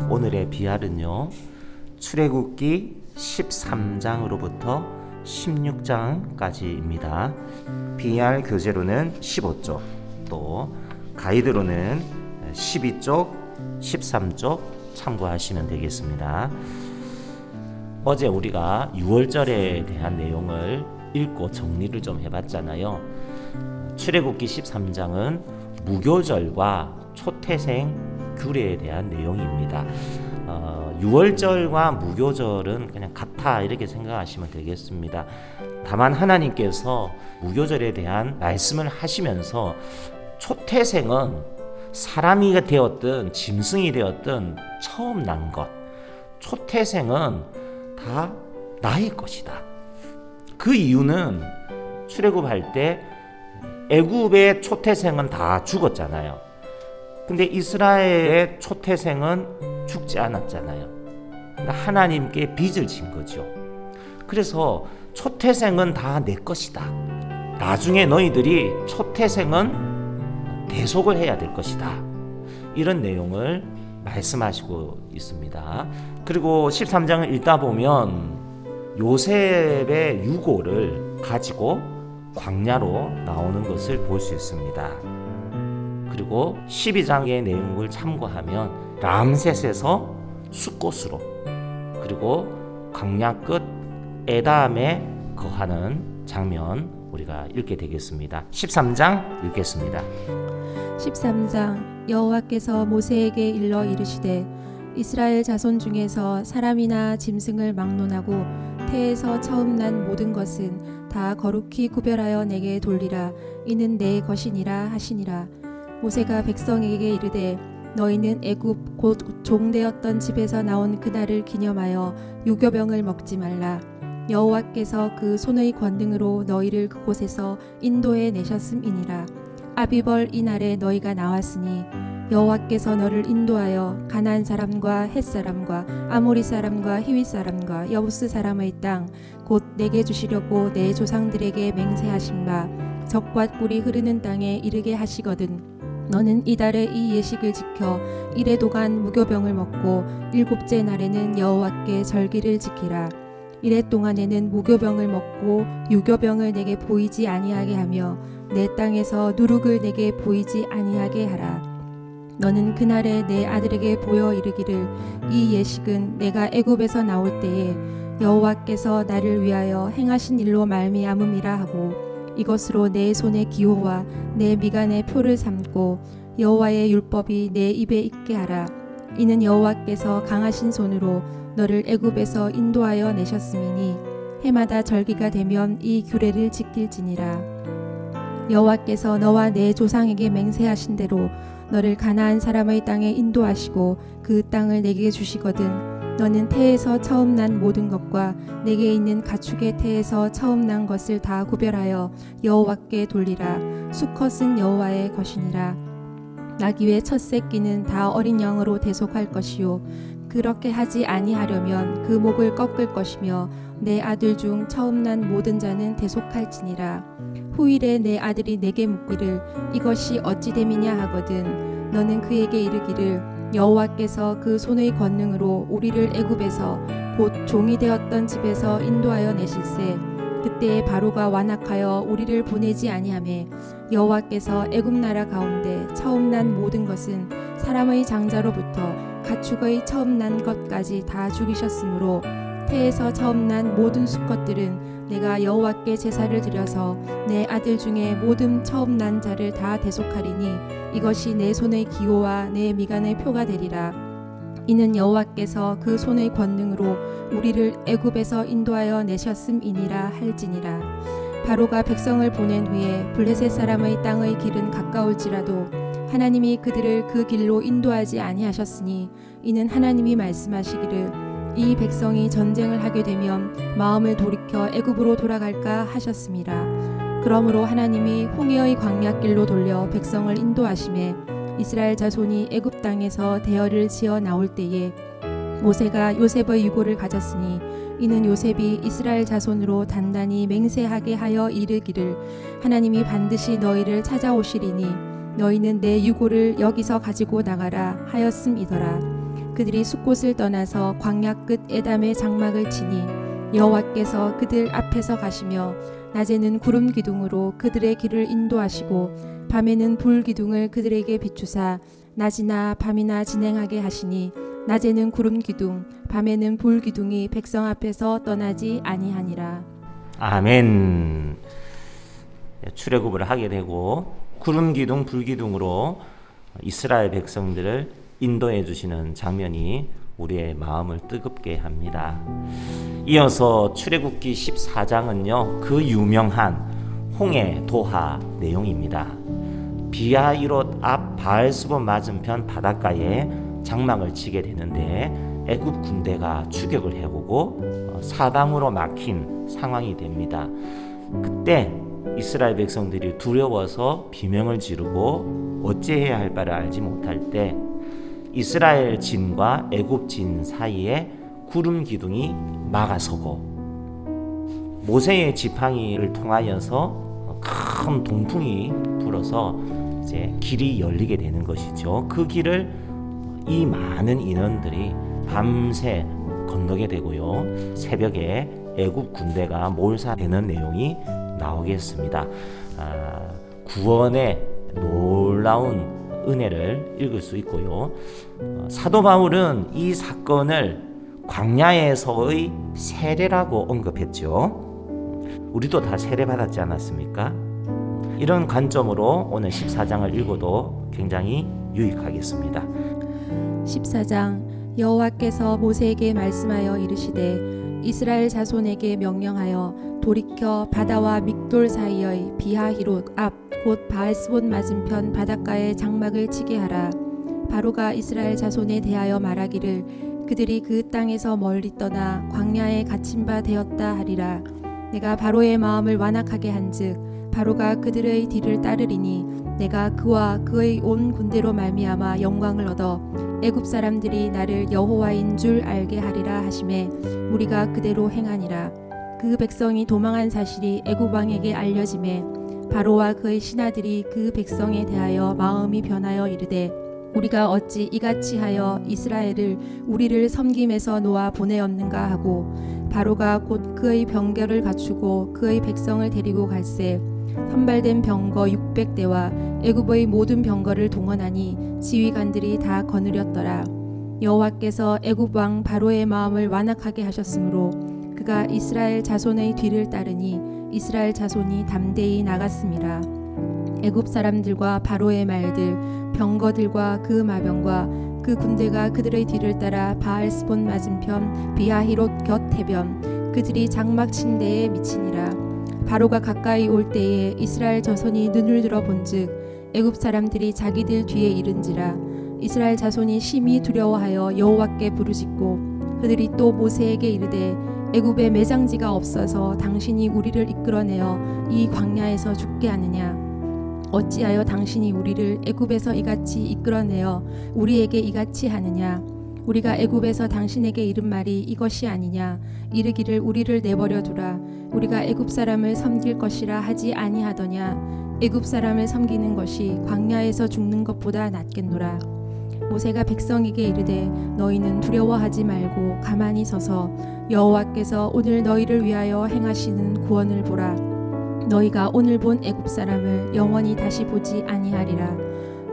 오늘의 비알은요, 출애굽기 13장으로부터 16장까지입니다. 비알 교재로는 15쪽, 또 가이드로는 12쪽, 13쪽 참고하시면 되겠습니다. 어제 우리가 6월절에 대한 내용을 읽고 정리를 좀 해봤잖아요. 출애굽기 13장은 무교절과 초태생 규례에 대한 내용입니다. 6월절과 무교절은 그냥 같아 이렇게 생각하시면 되겠습니다. 다만 하나님께서 무교절에 대한 말씀을 하시면서 초태생은 사람이 되었든 짐승이 되었든 처음 난 것, 초태생은 다 나의 것이다. 그 이유는 출애굽할 때 애굽의 초태생은 다 죽었잖아요. 근데 이스라엘의 초태생은 죽지 않았잖아요. 그러니까 하나님께 빚을 진 거죠. 그래서 초태생은 다 내 것이다. 나중에 너희들이 초태생은 대속을 해야 될 것이다. 이런 내용을 말씀하시고 있습니다. 그리고 13장을 읽다 보면 요셉의 유고를 가지고 광야로 나오는 것을 볼 수 있습니다. 그리고 12장의 내용을 참고하면 람셋에서 숫곳으로, 그리고 광야 끝 에담에 거하는 장면 우리가 읽게 되겠습니다. 13장 읽겠습니다. 13장. 여호와께서 모세에게 일러 이르시되 이스라엘 자손 중에서 사람이나 짐승을 막론하고 태에서 처음 난 모든 것은 다 거룩히 구별하여 내게 돌리라. 이는 내 것이니라 하시니라. 모세가 백성에게 이르되 너희는 애굽 곧 종되었던 집에서 나온 그날을 기념하여 유교병을 먹지 말라. 여호와께서 그 손의 권능으로 너희를 그곳에서 인도해 내셨음이니라. 아비벌 이날에 너희가 나왔으니 여호와께서 너를 인도하여 가나안 사람과 헷 사람과 아모리 사람과 히윗 사람과 여부스 사람의 땅 곧 내게 주시려고 내 조상들에게 맹세하신 바 적과 꿀이 흐르는 땅에 이르게 하시거든. 너는 이달에 이 예식을 지켜 이레 도간 무교병을 먹고 일곱째 날에는 여호와께 절기를 지키라. 이래 동안에는 무교병을 먹고 유교병을 내게 보이지 아니하게 하며 내 땅에서 누룩을 내게 보이지 아니하게 하라. 너는 그날에 내 아들에게 보여 이르기를 이 예식은 내가 애굽에서 나올 때에 여호와께서 나를 위하여 행하신 일로 말미암음이라 하고 이것으로 내 손의 기호와 내 미간의 표를 삼고 여호와의 율법이 내 입에 있게 하라. 이는 여호와께서 강하신 손으로 너를 애굽에서 인도하여 내셨음이니 해마다 절기가 되면 이 규례를 지킬지니라. 여호와께서 너와 내 조상에게 맹세하신 대로 너를 가나안 사람의 땅에 인도하시고 그 땅을 내게 주시거든. 너는 태에서 처음 난 모든 것과 내게 있는 가축의 태에서 처음 난 것을 다 구별하여 여호와께 돌리라. 수컷은 여호와의 것이니라. 나귀의 첫 새끼는 다 어린 양으로 대속할 것이요 그렇게 하지 아니하려면 그 목을 꺾을 것이며 내 아들 중 처음 난 모든 자는 대속할지니라. 후일에 내 아들이 내게 묻기를 이것이 어찌 됨이냐 하거든 너는 그에게 이르기를 여호와께서 그 손의 권능으로 우리를 애굽에서 곧 종이 되었던 집에서 인도하여 내실세 그때에 바로가 완악하여 우리를 보내지 아니하매 여호와께서 애굽 나라 가운데 처음 난 모든 것은 사람의 장자로부터 가축의 처음 난 것까지 다 죽이셨으므로 태에서 처음 난 모든 수컷들은 내가 여호와께 제사를 드려서 내 아들 중에 모든 처음 난 자를 다 대속하리니 이것이 내 손의 기호와 내 미간의 표가 되리라. 이는 여호와께서 그 손의 권능으로 우리를 애굽에서 인도하여 내셨음이니라 할지니라. 바로가 백성을 보낸 후에 블레셋 사람의 땅의 길은 가까울지라도 하나님이 그들을 그 길로 인도하지 아니하셨으니 이는 하나님이 말씀하시기를 이 백성이 전쟁을 하게 되면 마음을 돌이켜 애굽으로 돌아갈까 하셨음이라. 그러므로 하나님이 홍해의 광야길로 돌려 백성을 인도하심에 이스라엘 자손이 애굽 땅에서 대열을 지어 나올 때에 모세가 요셉의 유고를 가졌으니 이는 요셉이 이스라엘 자손으로 단단히 맹세하게 하여 이르기를 하나님이 반드시 너희를 찾아오시리니 너희는 내 유고를 여기서 가지고 나가라 하였음이더라. 그들이 숲곳을 떠나서 광야 끝 에담의 장막을 치니 여호와께서 그들 앞에서 가시며 낮에는 구름 기둥으로 그들의 길을 인도하시고 밤에는 불 기둥을 그들에게 비추사 낮이나 밤이나 진행하게 하시니 낮에는 구름 기둥 밤에는 불 기둥이 백성 앞에서 떠나지 아니하니라. 아멘. 출애굽을 하게 되고 구름 기둥 불 기둥으로 이스라엘 백성들을 인도해 주시는 장면이 우리의 마음을 뜨겁게 합니다. 이어서 출애굽기 14장은요 그 유명한 홍해 도하 내용입니다. 비하이롯 앞 바알스본 맞은편 바닷가에 장막을 치게 되는데 애굽 군대가 추격을 해오고 사방으로 막힌 상황이 됩니다. 그때 이스라엘 백성들이 두려워서 비명을 지르고 어찌해야 할 바를 알지 못할 때 이스라엘 진과 애굽 진 사이에 구름 기둥이 막아서고 모세의 지팡이를 통하여서 큰 동풍이 불어서 이제 길이 열리게 되는 것이죠. 그 길을 이 많은 인원들이 밤새 건너게 되고요. 새벽에 애굽 군대가 몰살되는 내용이 나오겠습니다. 구원의 놀라운 은혜를 읽을 수 있고요. 사도 바울은 이 사건을 광야에서의 세례라고 언급했죠. 우리도 다 세례 받았지 않았습니까? 이런 관점으로 오늘 14장을 읽어도 굉장히 유익하겠습니다. 14장 여호와께서 모세에게 말씀하여 이르시되 이스라엘 자손에게 명령하여 돌이켜 바다와 믹돌 사이의 비하히롯 앞 곧 바알스본 맞은편 바닷가에 장막을 치게 하라. 바로가 이스라엘 자손에 대하여 말하기를 그들이 그 땅에서 멀리 떠나 광야에 갇힌 바 되었다 하리라. 내가 바로의 마음을 완악하게 한즉 바로가 그들의 뒤를 따르리니 내가 그와 그의 온 군대로 말미암아 영광을 얻어 애굽 사람들이 나를 여호와인 줄 알게 하리라 하시매 무리가 그대로 행하니라. 그 백성이 도망한 사실이 애굽 왕에게 알려지매 바로와 그의 신하들이 그 백성에 대하여 마음이 변하여 이르되 우리가 어찌 이같이 하여 이스라엘을 우리를 섬김에서 놓아 보내었는가 하고 바로가 곧 그의 병거를 갖추고 그의 백성을 데리고 갈새 선발된 병거 600대와 애굽의 모든 병거를 동원하니 지휘관들이 다 거느렸더라. 여호와께서 애굽 왕 바로의 마음을 완악하게 하셨으므로 그가 이스라엘 자손의 뒤를 따르니 이스라엘 자손이 담대히 나갔습니다. 애굽 사람들과 바로의 말들 병거들과 그 마병과 그 군대가 그들의 뒤를 따라 바알스본 맞은편 비하히롯 곁 해변 그들이 장막 친 데에 미치니라. 바로가 가까이 올 때에 이스라엘 자손이 눈을 들어 본즉 애굽 사람들이 자기들 뒤에 이른지라. 이스라엘 자손이 심히 두려워하여 여호와께 부르짖고 그들이 또 모세에게 이르되 애굽에 매장지가 없어서 당신이 우리를 이끌어내어 이 광야에서 죽게 하느냐. 어찌하여 당신이 우리를 애굽에서 이같이 이끌어내어 우리에게 이같이 하느냐. 우리가 애굽에서 당신에게 이른 말이 이것이 아니냐. 이르기를 우리를 내버려 두라. 우리가 애굽 사람을 섬길 것이라 하지 아니하더냐. 애굽 사람을 섬기는 것이 광야에서 죽는 것보다 낫겠노라. 모세가 백성에게 이르되 너희는 두려워하지 말고 가만히 서서 여호와께서 오늘 너희를 위하여 행하시는 구원을 보라. 너희가 오늘 본 애굽 사람을 영원히 다시 보지 아니하리라.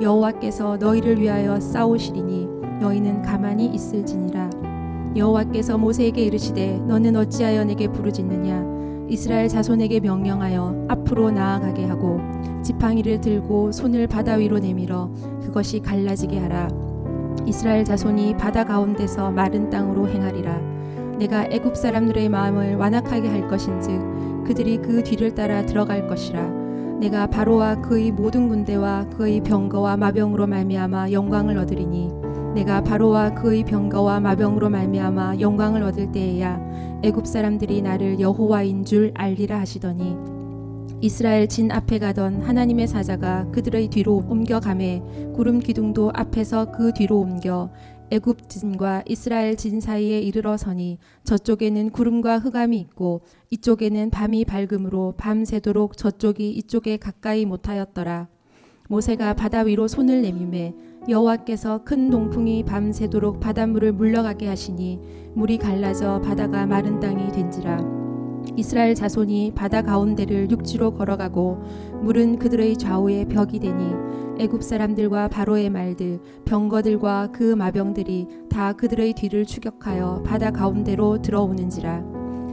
여호와께서 너희를 위하여 싸우시리니 너희는 가만히 있을지니라. 여호와께서 모세에게 이르시되 너는 어찌하여 내게 부르짖느냐. 이스라엘 자손에게 명령하여 앞으로 나아가게 하고 지팡이를 들고 손을 바다 위로 내밀어 그것이 갈라지게 하라. 이스라엘 자손이 바다 가운데서 마른 땅으로 행하리라. 내가 애굽 사람들의 마음을 완악하게 할 것인즉 그들이 그 뒤를 따라 들어갈 것이라. 내가 바로와 그의 모든 군대와 그의 병거와 마병으로 말미암아 영광을 얻으리니 내가 바로와 그의 병거와 마병으로 말미암아 영광을 얻을 때에야 애굽 사람들이 나를 여호와인 줄 알리라 하시더니 이스라엘 진 앞에 가던 하나님의 사자가 그들의 뒤로 옮겨가매 구름 기둥도 앞에서 그 뒤로 옮겨 애굽 진과 이스라엘 진 사이에 이르러 서니 저쪽에는 구름과 흑암이 있고 이쪽에는 밤이 밝음으로 밤새도록 저쪽이 이쪽에 가까이 못하였더라. 모세가 바다 위로 손을 내밀매 여호와께서 큰 동풍이 밤새도록 바닷물을 물러가게 하시니 물이 갈라져 바다가 마른 땅이 된지라. 이스라엘 자손이 바다 가운데를 육지로 걸어가고 물은 그들의 좌우에 벽이 되니 애굽 사람들과 바로의 말들 병거들과 그 마병들이 다 그들의 뒤를 추격하여 바다 가운데로 들어오는지라.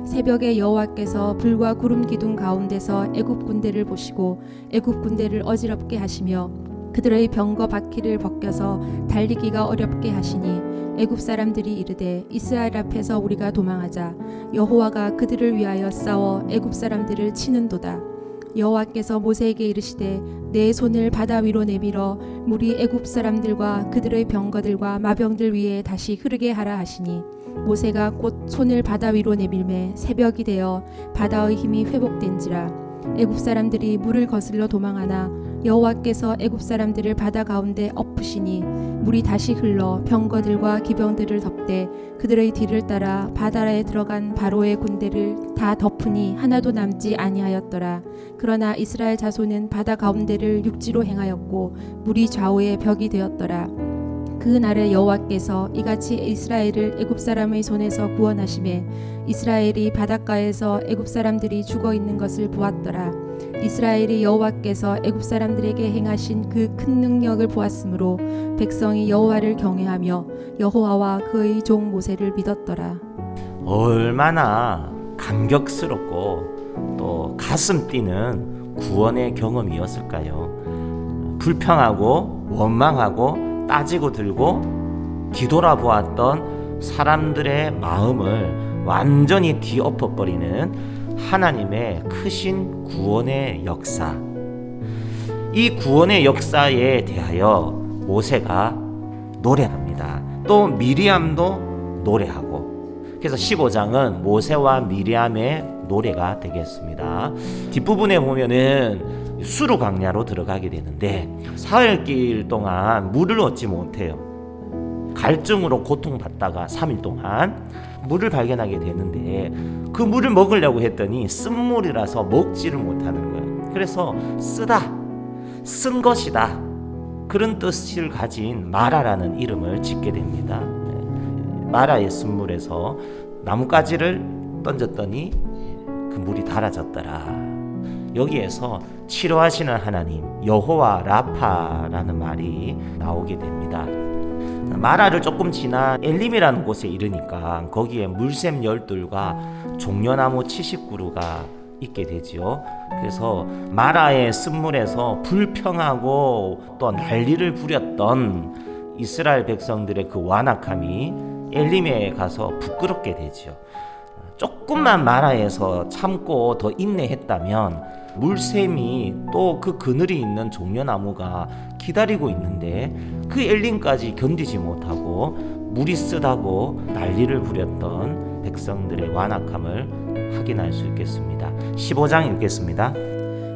새벽에 여호와께서 불과 구름 기둥 가운데서 애굽 군대를 보시고 애굽 군대를 어지럽게 하시며 그들의 병거 바퀴를 벗겨서 달리기가 어렵게 하시니 애굽 사람들이 이르되 이스라엘 앞에서 우리가 도망하자. 여호와가 그들을 위하여 싸워 애굽 사람들을 치는도다. 여호와께서 모세에게 이르시되 내 손을 바다 위로 내밀어 물이 애굽 사람들과 그들의 병거들과 마병들 위에 다시 흐르게 하라 하시니 모세가 곧 손을 바다 위로 내밀매 새벽이 되어 바다의 힘이 회복된지라. 애굽 사람들이 물을 거슬러 도망하나 여호와께서 애굽 사람들을 바다 가운데 엎으시니 물이 다시 흘러 병거들과 기병들을 덮되 그들의 뒤를 따라 바다에 들어간 바로의 군대를 다 덮으니 하나도 남지 아니하였더라. 그러나 이스라엘 자손은 바다 가운데를 육지로 행하였고 물이 좌우에 벽이 되었더라. 그 날에 여호와께서 이같이 이스라엘을 애굽 사람의 손에서 구원하시매 이스라엘이 바닷가에서 애굽 사람들이 죽어 있는 것을 보았더라. 이스라엘이 여호와께서 애굽 사람들에게 행하신 그 큰 능력을 보았으므로 백성이 여호와를 경외하며 여호와와 그의 종 모세를 믿었더라. 얼마나 감격스럽고 또 가슴 뛰는 구원의 경험이었을까요? 불평하고 원망하고 따지고 들고 뒤돌아보았던 사람들의 마음을 완전히 뒤엎어버리는 하나님의 크신 구원의 역사. 이 구원의 역사에 대하여 모세가 노래합니다. 또 미리암도 노래하고. 그래서 15장은 모세와 미리암의 노래가 되겠습니다. 뒷부분에 보면은 수르 광야로 들어가게 되는데 사흘길 동안 물을 얻지 못해요. 갈증으로 고통받다가 3일 동안 물을 발견하게 되는데 그 물을 먹으려고 했더니 쓴물이라서 먹지를 못하는 거예요. 그래서 쓴 것이다, 그런 뜻을 가진 마라라는 이름을 짓게 됩니다. 마라의 쓴물에서 나뭇가지를 던졌더니 그 물이 달아졌더라. 여기에서 치료하시는 하나님 여호와 라파라는 말이 나오게 됩니다. 마라를 조금 지나 엘림이라는 곳에 이르니까 거기에 물샘 12과 종려나무 70그루가 있게 되지요. 그래서 마라의 쓴물에서 불평하고 또 난리를 부렸던 이스라엘 백성들의 그 완악함이 엘림에 가서 부끄럽게 되지요. 조금만 마라에서 참고 더 인내했다면 물샘이 또 그 그늘이 있는 종려나무가 기다리고 있는데 그 엘림까지 견디지 못하고 물이 쓰다고 난리를 부렸던 백성들의 완악함을 확인할 수 있겠습니다. 15장 읽겠습니다.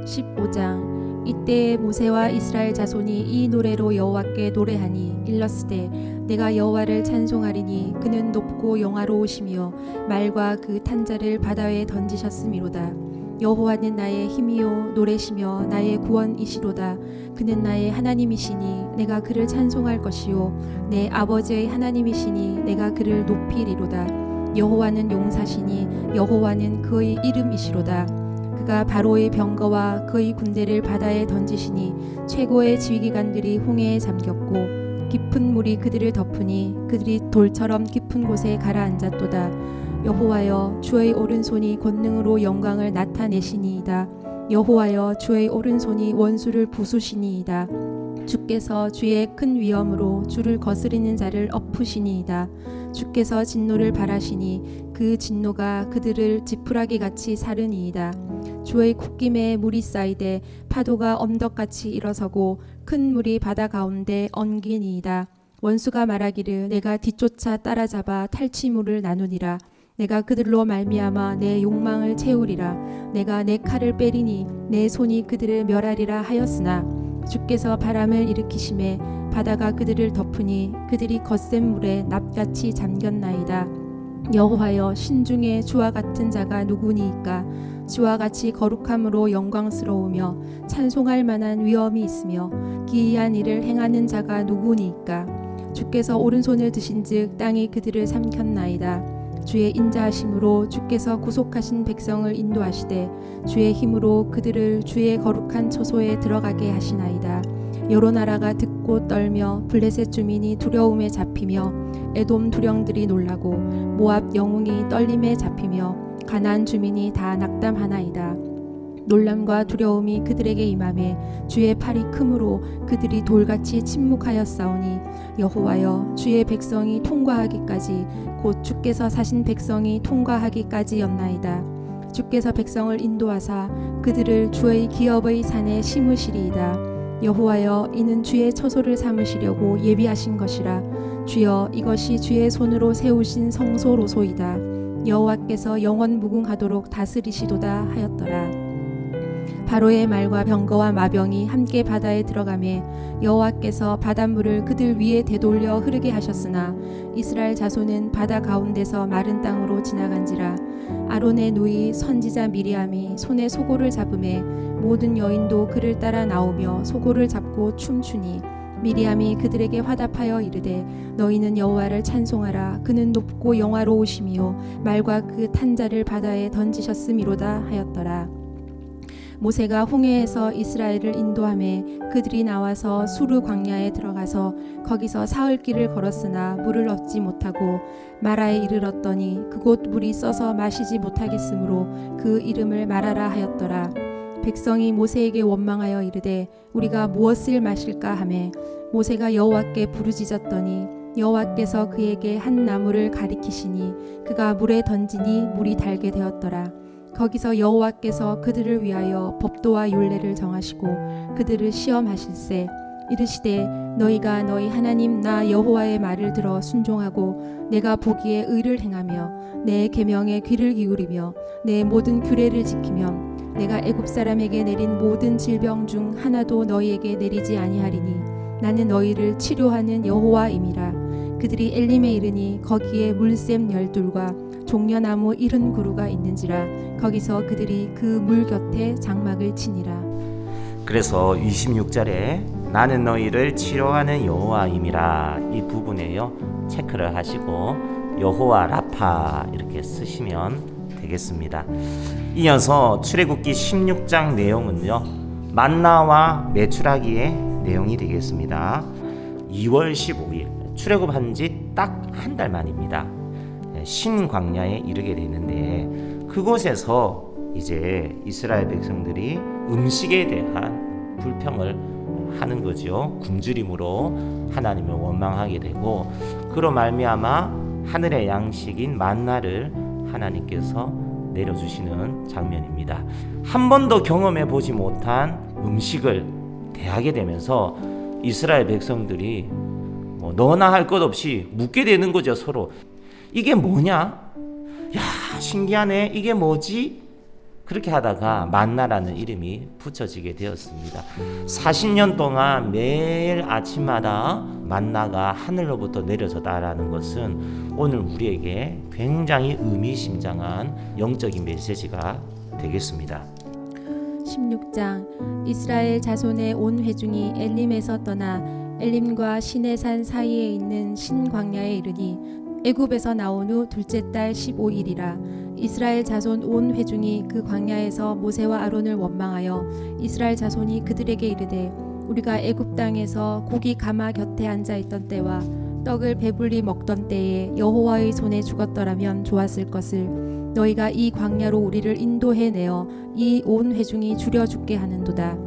15장 이때 모세와 이스라엘 자손이 이 노래로 여호와께 노래하니 일렀으되 내가 여호와를 찬송하리니 그는 높고 영화로우시며 말과 그 탄자를 바다에 던지셨음이로다. 여호와는 나의 힘이요 노래시며 나의 구원이시로다. 그는 나의 하나님이시니 내가 그를 찬송할 것이요 내 아버지의 하나님이시니 내가 그를 높이리로다. 여호와는 용사시니 여호와는 그의 이름이시로다. 그가 바로의 병거와 그의 군대를 바다에 던지시니 최고의 지휘관들이 홍해에 잠겼고 깊은 물이 그들을 덮으니 그들이 돌처럼 깊은 곳에 가라앉았도다. 여호와여 주의 오른손이 권능으로 영광을 나타내시니이다. 여호와여 주의 오른손이 원수를 부수시니이다. 주께서 주의 큰 위엄으로 주를 거스리는 자를 엎으시니이다. 주께서 진노를 발하시니 그 진노가 그들을 지푸라기 같이 사르니이다. 주의 콧김에 물이 쌓이되 파도가 언덕같이 일어서고 큰 물이 바다 가운데 엉기니이다. 원수가 말하기를 내가 뒤쫓아 따라잡아 탈취물을 나누니라. 내가 그들로 말미암아 내 욕망을 채우리라. 내가 내 칼을 빼리니 내 손이 그들을 멸하리라 하였으나 주께서 바람을 일으키심에 바다가 그들을 덮으니 그들이 거센 물에 납같이 잠겼나이다. 여호와여, 신중에 주와 같은 자가 누구니이까? 주와 같이 거룩함으로 영광스러우며 찬송할 만한 위엄이 있으며 기이한 일을 행하는 자가 누구니이까? 주께서 오른손을 드신즉 땅이 그들을 삼켰나이다. 주의 인자하심으로 주께서 구속하신 백성을 인도하시되 주의 힘으로 그들을 주의 거룩한 처소에 들어가게 하시나이다. 여러 나라가 듣고 떨며 블레셋 주민이 두려움에 잡히며 에돔 두령들이 놀라고 모압 영웅이 떨림에 잡히며 가나안 주민이 다 낙담하나이다. 놀람과 두려움이 그들에게 임하매 주의 팔이 크므로 그들이 돌같이 침묵하였사오니 여호와여, 주의 백성이 통과하기까지 곧 주께서 사신 백성이 통과하기까지였나이다. 주께서 백성을 인도하사 그들을 주의 기업의 산에 심으시리이다. 여호와여, 이는 주의 처소를 삼으시려고 예비하신 것이라. 주여, 이것이 주의 손으로 세우신 성소로소이다. 여호와께서 영원 무궁하도록 다스리시도다 하였더라. 바로의 말과 병거와 마병이 함께 바다에 들어가매 여호와께서 바닷물을 그들 위에 되돌려 흐르게 하셨으나 이스라엘 자손은 바다 가운데서 마른 땅으로 지나간지라. 아론의 누이 선지자 미리암이 손에 소고를 잡음에 모든 여인도 그를 따라 나오며 소고를 잡고 춤추니 미리암이 그들에게 화답하여 이르되 너희는 여호와를 찬송하라. 그는 높고 영화로우시미요 말과 그 탄 자를 바다에 던지셨음이로다 하였더라. 모세가 홍해에서 이스라엘을 인도하매 그들이 나와서 수르 광야에 들어가서 거기서 사흘길을 걸었으나 물을 얻지 못하고 마라에 이르렀더니 그곳 물이 써서 마시지 못하겠으므로 그 이름을 마라라 하였더라. 백성이 모세에게 원망하여 이르되 우리가 무엇을 마실까 하매 모세가 여호와께 부르짖었더니 여호와께서 그에게 한 나무를 가리키시니 그가 물에 던지니 물이 달게 되었더라. 거기서 여호와께서 그들을 위하여 법도와 율례를 정하시고 그들을 시험하실세 이르시되 너희가 너희 하나님 나 여호와의 말을 들어 순종하고 내가 보기에 의를 행하며 내 계명에 귀를 기울이며 내 모든 규례를 지키면 내가 애굽 사람에게 내린 모든 질병 중 하나도 너희에게 내리지 아니하리니 나는 너희를 치료하는 여호와임이라. 그들이 엘림에 이르니 거기에 물샘 12과 종려나무 70그루가 있는지라. 거기서 그들이 그 물 곁에 장막을 치니라. 그래서 26절에 나는 너희를 치료하는 여호와임이라 이 부분에요 체크를 하시고 여호와 라파 이렇게 쓰시면 되겠습니다. 이어서 출애굽기 16장 내용은요 만나와 메추라기의 내용이 되겠습니다. 2월 15일 출애굽한 지 딱 한 달 만입니다. 신광야에 이르게 되는데 그곳에서 이제 이스라엘 백성들이 음식에 대한 불평을 하는 거죠. 굶주림으로 하나님을 원망하게 되고 그로 말미암아 하늘의 양식인 만나를 하나님께서 내려주시는 장면입니다. 한 번도 경험해 보지 못한 음식을 대하게 되면서 이스라엘 백성들이 너나 할 것 없이 묻게 되는 거죠. 서로 이게 뭐냐? 야 신기하네. 이게 뭐지? 그렇게 하다가 만나라는 이름이 붙여지게 되었습니다. 40년 동안 매일 아침마다 만나가 하늘로부터 내려졌다라는 것은 오늘 우리에게 굉장히 의미심장한 영적인 메시지가 되겠습니다. 16장 이스라엘 자손의 온 회중이 엘림에서 떠나 엘림과 시내산 사이에 있는 신광야에 이르니 애굽에서 나온 후 둘째 달 15일이라. 이스라엘 자손 온 회중이 그 광야에서 모세와 아론을 원망하여 이스라엘 자손이 그들에게 이르되 우리가 애굽 땅에서 고기 가마 곁에 앉아 있던 때와 떡을 배불리 먹던 때에 여호와의 손에 죽었더라면 좋았을 것을 너희가 이 광야로 우리를 인도해 내어 이 온 회중이 죽여 죽게 하는도다.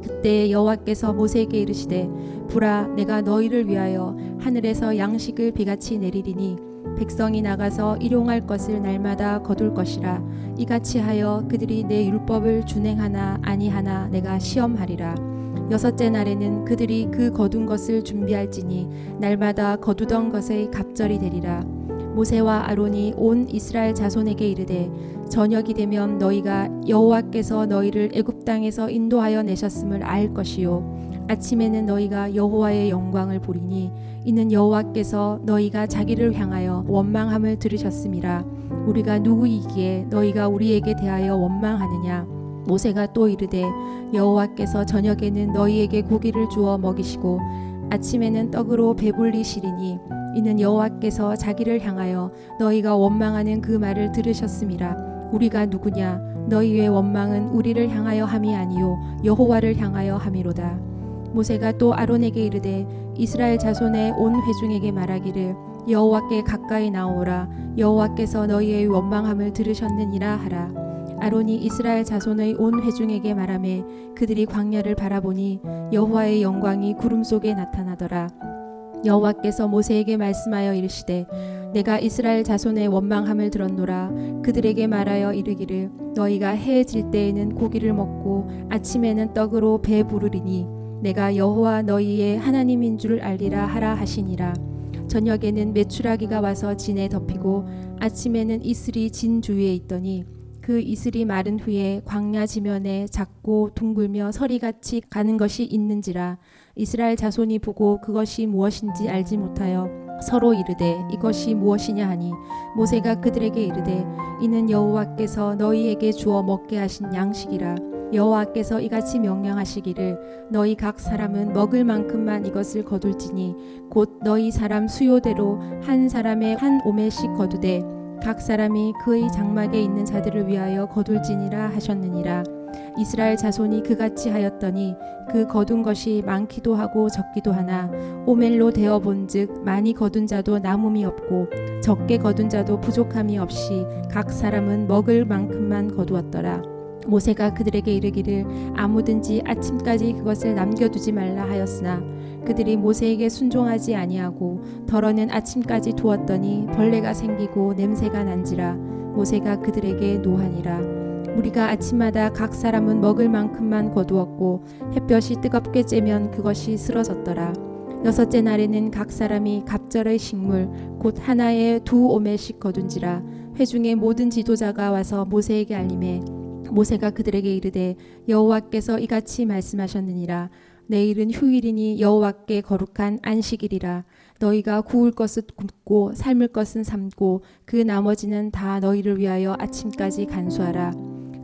그때 여호와께서 모세에게 이르시되 보라 내가 너희를 위하여 하늘에서 양식을 비같이 내리리니 백성이 나가서 일용할 것을 날마다 거둘 것이라. 이같이 하여 그들이 내 율법을 준행하나 아니하나 내가 시험하리라. 여섯째 날에는 그들이 그 거둔 것을 준비할지니 날마다 거두던 것의 갑절이 되리라. 모세와 아론이 온 이스라엘 자손에게 이르되 저녁이 되면 너희가 여호와께서 너희를 애굽 땅에서 인도하여 내셨음을 알 것이요 아침에는 너희가 여호와의 영광을 보리니 이는 여호와께서 너희가 자기를 향하여 원망함을 들으셨음이라. 우리가 누구이기에 너희가 우리에게 대하여 원망하느냐. 모세가 또 이르되 여호와께서 저녁에는 너희에게 고기를 주어 먹이시고 아침에는 떡으로 배불리시리니 이는 여호와께서 자기를 향하여 너희가 원망하는 그 말을 들으셨음이라. 우리가 누구냐. 너희의 원망은 우리를 향하여 함이 아니요 여호와를 향하여 함이로다. 모세가 또 아론에게 이르되 이스라엘 자손의 온 회중에게 말하기를 여호와께 가까이 나오라. 여호와께서 너희의 원망함을 들으셨느니라 하라. 아론이 이스라엘 자손의 온 회중에게 말하매 그들이 광야를 바라보니 여호와의 영광이 구름 속에 나타나더라. 여호와께서 모세에게 말씀하여 이르시되 내가 이스라엘 자손의 원망함을 들었노라. 그들에게 말하여 이르기를 너희가 해에 질 때에는 고기를 먹고 아침에는 떡으로 배부르리니 내가 여호와 너희의 하나님인 줄 알리라 하라 하시니라. 저녁에는 메추라기가 와서 진에 덮이고 아침에는 이슬이 진 주위에 있더니 그 이슬이 마른 후에 광야 지면에 작고 둥글며 서리같이 가는 것이 있는지라. 이스라엘 자손이 보고 그것이 무엇인지 알지 못하여 서로 이르되 이것이 무엇이냐 하니 모세가 그들에게 이르되 이는 여호와께서 너희에게 주어 먹게 하신 양식이라. 여호와께서 이같이 명령하시기를 너희 각 사람은 먹을 만큼만 이것을 거둘지니 곧 너희 사람 수요대로 한 사람의 한 오멜씩 거두되 각 사람이 그의 장막에 있는 자들을 위하여 거둘지니라 하셨느니라. 이스라엘 자손이 그같이 하였더니 그 거둔 것이 많기도 하고 적기도 하나 오멜로 되어 본즉 많이 거둔 자도 남음이 없고 적게 거둔 자도 부족함이 없이 각 사람은 먹을 만큼만 거두었더라. 모세가 그들에게 이르기를 아무든지 아침까지 그것을 남겨두지 말라 하였으나 그들이 모세에게 순종하지 아니하고 덜어는 아침까지 두었더니 벌레가 생기고 냄새가 난지라. 모세가 그들에게 노하니라. 우리가 아침마다 각 사람은 먹을 만큼만 거두었고 햇볕이 뜨겁게 쬐면 그것이 쓰러졌더라. 여섯째 날에는 각 사람이 갑절의 식물 곧 하나에 2오멜씩 거둔지라. 회중의 모든 지도자가 와서 모세에게 알림해 모세가 그들에게 이르되 여호와께서 이같이 말씀하셨느니라. 내일은 휴일이니 여호와께 거룩한 안식일이라. 너희가 구울 것은 굽고 삶을 것은 삶고 그 나머지는 다 너희를 위하여 아침까지 간수하라.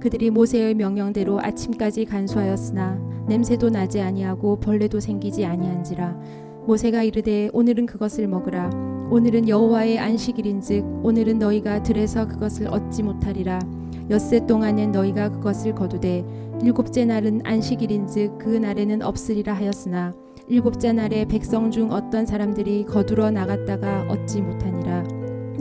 그들이 모세의 명령대로 아침까지 간수하였으나 냄새도 나지 아니하고 벌레도 생기지 아니한지라. 모세가 이르되 오늘은 그것을 먹으라. 오늘은 여호와의 안식일인즉 오늘은 너희가 들에서 그것을 얻지 못하리라. 엿새 동안은 너희가 그것을 거두되 일곱째 날은 안식일인즉 그 날에는 없으리라 하였으나 일곱째 날에 백성 중 어떤 사람들이 거두러 나갔다가 얻지 못하니라.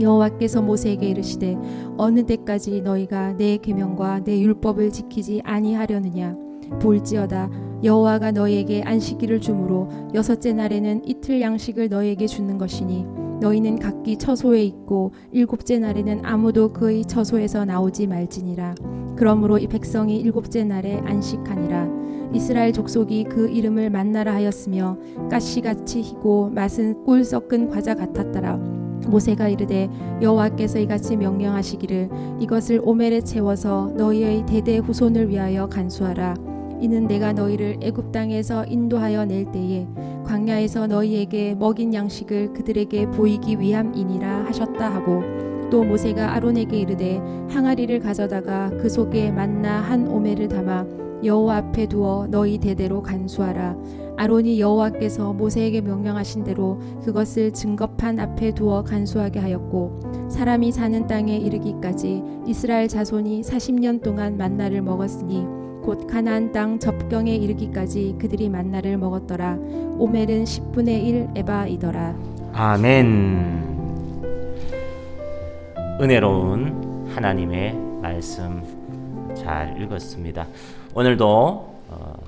여호와께서 모세에게 이르시되 어느 때까지 너희가 내 계명과 내 율법을 지키지 아니하려느냐. 볼지어다 여호와가 너희에게 안식일을 주므로 여섯째 날에는 이틀 양식을 너희에게 주는 것이니 너희는 각기 처소에 있고 일곱째 날에는 아무도 그의 처소에서 나오지 말지니라. 그러므로 이 백성이 일곱째 날에 안식하니라. 이스라엘 족속이 그 이름을 만나라 하였으며 가시같이 희고 맛은 꿀 섞은 과자 같았더라. 모세가 이르되 여호와께서 이같이 명령하시기를 이것을 오멜에 채워서 너희의 대대 후손을 위하여 간수하라. 이는 내가 너희를 애굽 땅에서 인도하여 낼 때에 광야에서 너희에게 먹인 양식을 그들에게 보이기 위함이니라 하셨다 하고 또 모세가 아론에게 이르되 항아리를 가져다가 그 속에 만나 한 오멜을 담아 여호와 앞에 두어 너희 대대로 간수하라. 아론이 여호와께서 모세에게 명령하신 대로 그것을 증거판 앞에 두어 간수하게 하였고 사람이 사는 땅에 이르기까지 이스라엘 자손이 40년 동안 만나를 먹었으니 곧 가나안 땅 접경에 이르기까지 그들이 만나를 먹었더라. 오멜은 10분의 1 에바이더라. 아멘. 은혜로운 하나님의 말씀 잘 읽었습니다. 오늘도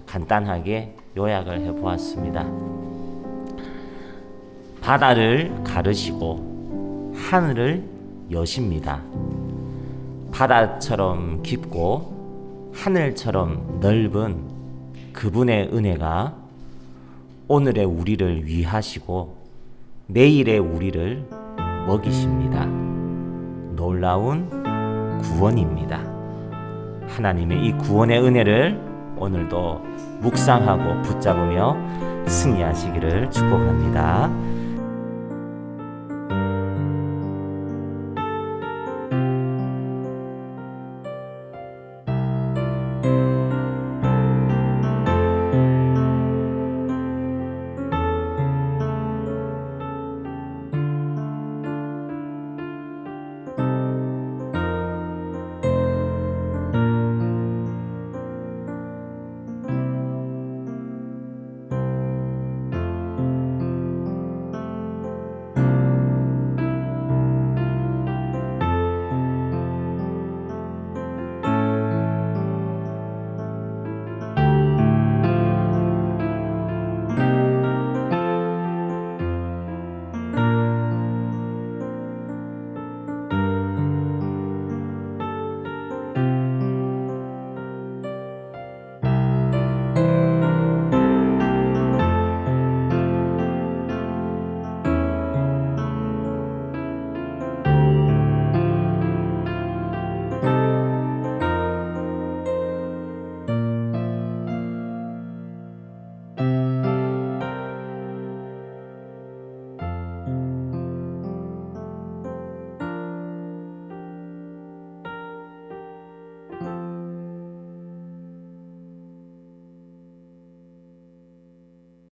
간단하게 요약을 해보았습니다. 바다를 가르시고 하늘을 여십니다. 바다처럼 깊고 하늘처럼 넓은 그분의 은혜가 오늘의 우리를 위하시고 내일의 우리를 먹이십니다. 놀라운 구원입니다. 하나님의 이 구원의 은혜를 오늘도 묵상하고 붙잡으며 승리하시기를 축복합니다.